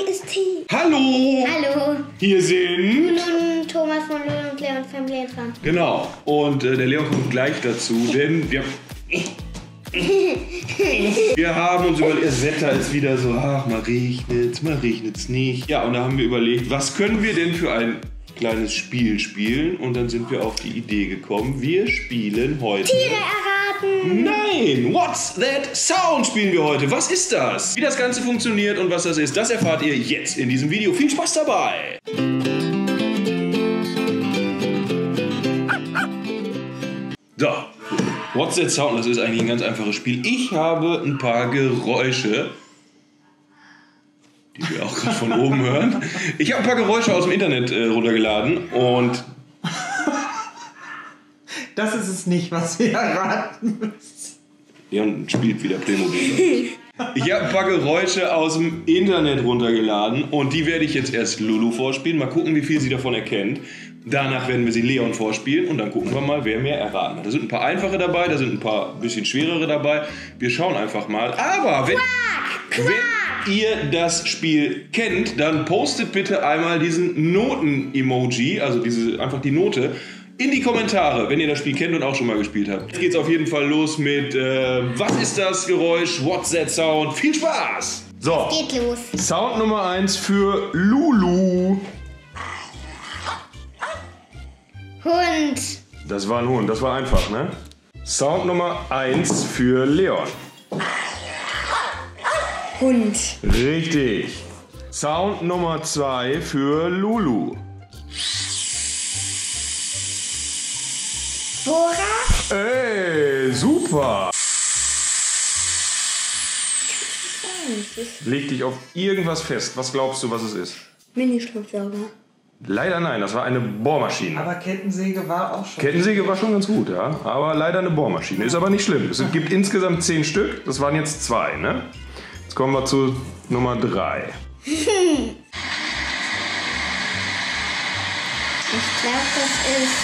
ist hier. Hallo! Hallo. Hier sind... Nun Thomas von Löwen und Leon von Blätern. Genau. Und der Leon kommt gleich dazu, denn wir haben uns überlegt, das Wetter ist wieder so, ach, mal regnet's nicht. Ja, und da haben wir überlegt, was können wir denn für ein kleines Spiel spielen? Und dann sind wir auf die Idee gekommen, wir spielen heute... Tiere erraten. Nein! What's that sound spielen wir heute. Was ist das? Wie das Ganze funktioniert und was das ist, das erfahrt ihr jetzt in diesem Video. Viel Spaß dabei! So, What's that sound? Das ist eigentlich ein ganz einfaches Spiel. Ich habe ein paar Geräusche, die wir auch gerade von oben hören. Ich habe ein paar Geräusche aus dem Internet runtergeladen und... Das ist es nicht, was wir erraten müssen. Leon spielt wieder Playmobil. Ich habe ein paar Geräusche aus dem Internet runtergeladen und die werde ich jetzt erst Lulu vorspielen. Mal gucken, wie viel sie davon erkennt. Danach werden wir sie Leon vorspielen und dann gucken wir mal, wer mehr erraten hat. Da sind ein paar einfache dabei, da sind ein paar bisschen schwerere dabei. Wir schauen einfach mal. Aber wenn ihr das Spiel kennt, dann postet bitte einmal diesen Noten-Emoji, also einfach die Note, in die Kommentare, wenn ihr das Spiel kennt und auch schon mal gespielt habt. Jetzt geht's auf jeden Fall los mit was ist das Geräusch? What's that sound? Viel Spaß! So, Geht los. Sound Nummer 1 für Lulu. Hund. Das war ein Hund, das war einfach, ne? Sound Nummer 1 für Leon. Hund. Richtig. Sound Nummer 2 für Lulu. Bohrer. Ey, super. Leg dich auf irgendwas fest. Was glaubst du, was es ist? Mini-Staubsauger. Leider nein, das war eine Bohrmaschine. Aber Kettensäge war auch schon. Kettensäge war schon ganz gut, ja. Aber leider eine Bohrmaschine. Ist aber nicht schlimm. Es gibt insgesamt 10 Stück. Das waren jetzt 2, ne? Jetzt kommen wir zu Nummer 3. Ich glaube, das ist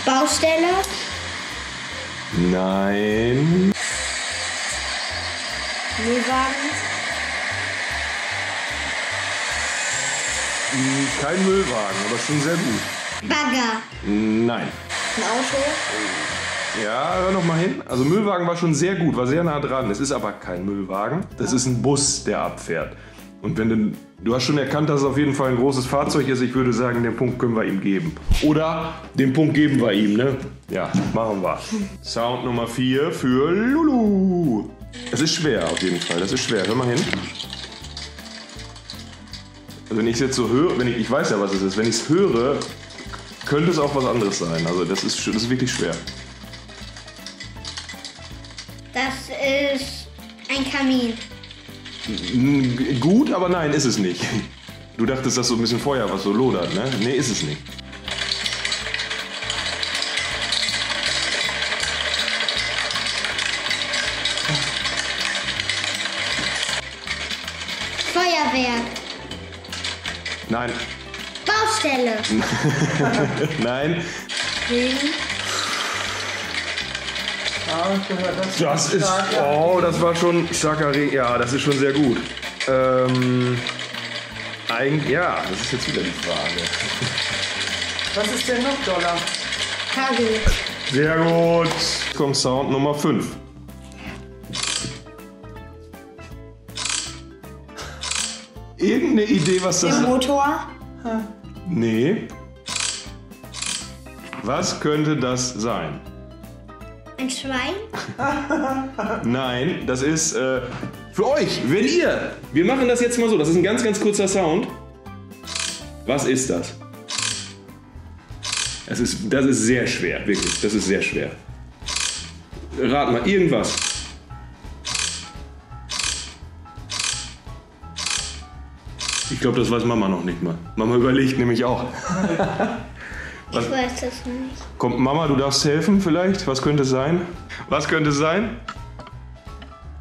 Baustelle. Nein. Müllwagen. Kein Müllwagen, aber schon sehr gut. Bagger. Nein. Ein Auto. Ja, hör noch mal hin. Also Müllwagen war schon sehr gut, war sehr nah dran. Es ist aber kein Müllwagen. Das ist ein Bus, der abfährt. Und wenn du hast schon erkannt, dass es auf jeden Fall ein großes Fahrzeug ist. Ich würde sagen, den Punkt können wir ihm geben. Oder den Punkt geben wir ihm, ne? Ja, machen wir. Sound Nummer 4 für Lulu. Es ist schwer auf jeden Fall, das ist schwer. Hör mal hin. Also wenn ich es jetzt so höre, ich weiß ja, was es ist. Wenn ich es höre, könnte es auch was anderes sein. Also das ist wirklich schwer. Das ist ein Kamin. Gut, aber nein, ist es nicht. Du dachtest, dass so ein bisschen Feuer, was so lodert, ne? Nee, ist es nicht. Feuerwehr. Nein. Baustelle. Nein. Regen. Das ist. Oh, das war schon starker Regen. Ja, das ist schon sehr gut. Ja, das ist jetzt wieder die Frage. Was ist denn noch doller? Hagel. Sehr gut. Jetzt kommt Sound Nummer 5. Irgendeine Idee, was das Der ist? Motor. Nee. Was könnte das sein? Ein Schwein. Nein, das ist für euch, wenn ihr. Wir machen das jetzt mal so. Das ist ein ganz, ganz kurzer Sound. Was ist das? Das ist sehr schwer, wirklich. Das ist sehr schwer. Rat mal, irgendwas. Ich glaube, das weiß Mama noch nicht mal. Mama überlegt nämlich auch. Ich weiß das nicht. Kommt Mama, du darfst helfen vielleicht? Was könnte es sein? Was könnte es sein?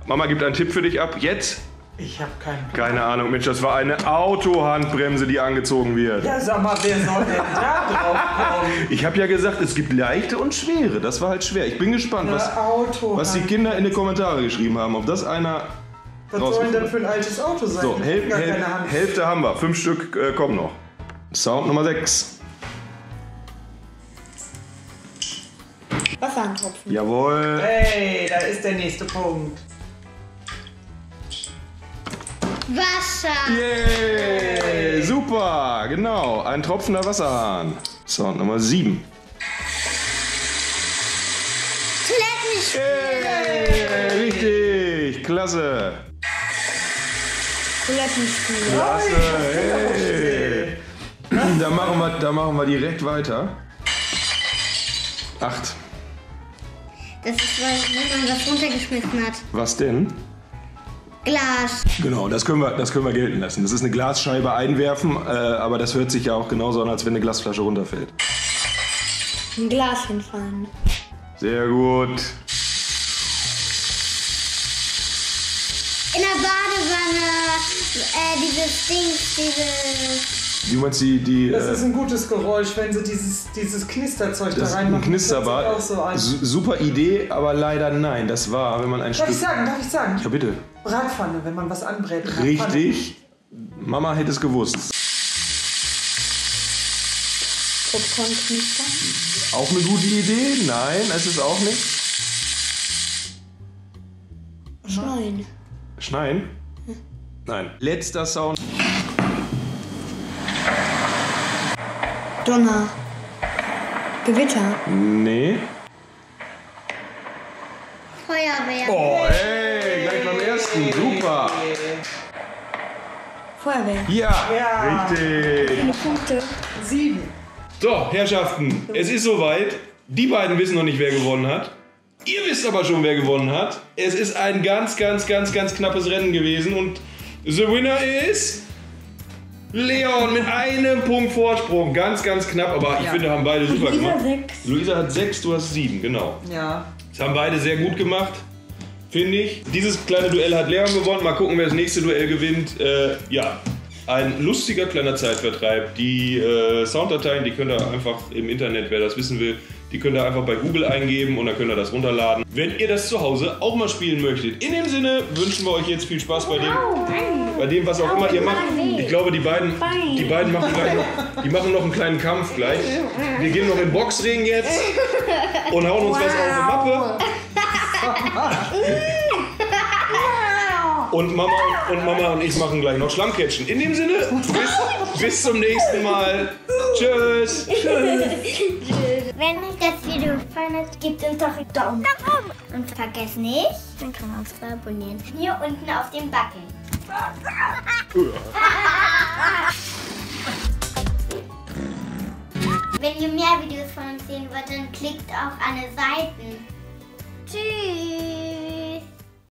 Mama gibt einen Tipp für dich ab. Jetzt? Ich habe keinen Plan. Keine Ahnung, Mensch, das war eine Autohandbremse, die angezogen wird. Ja, sag mal, wer soll denn da drauf kommen? Ich habe ja gesagt, es gibt leichte und schwere. Das war halt schwer. Ich bin gespannt, was die Kinder in die Kommentare geschrieben haben. Ob das einer Was soll denn das für ein altes Auto sein? So, Ich hab gar keine Hand. Hälfte haben wir. 5 Stück kommen noch. Sound Nummer 6. Wasser antropfen. Jawohl. Hey, da ist der nächste Punkt. Wasser. Yay, super, genau. Ein tropfender Wasserhahn. Sound Nummer 7. Toilettenstuhl. Yay, richtig, klasse. Toilettenstuhl. Klasse, hey. Da machen wir direkt weiter. 8. Das ist, wenn man was runtergeschmissen hat. Was denn? Glas. Genau, das können wir gelten lassen. Das ist eine Glasscheibe einwerfen, aber das hört sich ja auch genauso an, als wenn eine Glasflasche runterfällt. Ein Glas hinfallen. Sehr gut. In der Badewanne, dieses Ding, Wie meinst du die Das ist ein gutes Geräusch, wenn sie dieses Knisterzeug da das ist ein reinmachen. Knisterbad? Das sieht auch so an. Super Idee, aber leider nein. Das war, wenn man ein Darf Stück... ich sagen? Ja, bitte. Bratpfanne, wenn man was anbrät. in der Pfanne. Richtig. Mama hätte es gewusst. Popcorn knistern. Auch eine gute Idee? Nein, es ist auch nicht. Schneien. Schneien? Nein. Letzter Sound. Donner. Gewitter. Nee. Feuerwehr. Oh, ey, gleich beim ersten. Super. Feuerwehr. Ja, Ja. richtig. Viele Punkte. 7. So, Herrschaften, es ist soweit. Die beiden wissen noch nicht, wer gewonnen hat. Ihr wisst aber schon, wer gewonnen hat. Es ist ein ganz knappes Rennen gewesen und the winner ist Leon mit einem Punkt Vorsprung. Ganz knapp, aber ich finde, haben beide super gemacht. 6. Luisa hat 6, du hast 7, genau. Ja. Das haben beide sehr gut gemacht, finde ich. Dieses kleine Duell hat Leon gewonnen. Mal gucken, wer das nächste Duell gewinnt. Ja, ein lustiger kleiner Zeitvertreib. Die Sounddateien, die könnt ihr einfach im Internet, wer das wissen will, die könnt ihr einfach bei Google eingeben und dann könnt ihr das runterladen. Wenn ihr das zu Hause auch mal spielen möchtet. In dem Sinne wünschen wir euch jetzt viel Spaß bei dem was auch immer ihr macht. Ich glaube, die beiden machen gleich noch einen kleinen Kampf gleich. Wir gehen noch in den Boxring jetzt und hauen uns was auf die Mappe. Und Mama und ich machen gleich noch Schlammcatchen. In dem Sinne, bis zum nächsten Mal. Tschüss. Wenn euch das Video gefallen hat, gebt uns doch einen Daumen nach oben. Und vergesst nicht, den Kanal zu abonnieren. Hier unten auf dem Button. Wenn ihr mehr Videos von uns sehen wollt, dann klickt auf alle Seiten. Tschüss.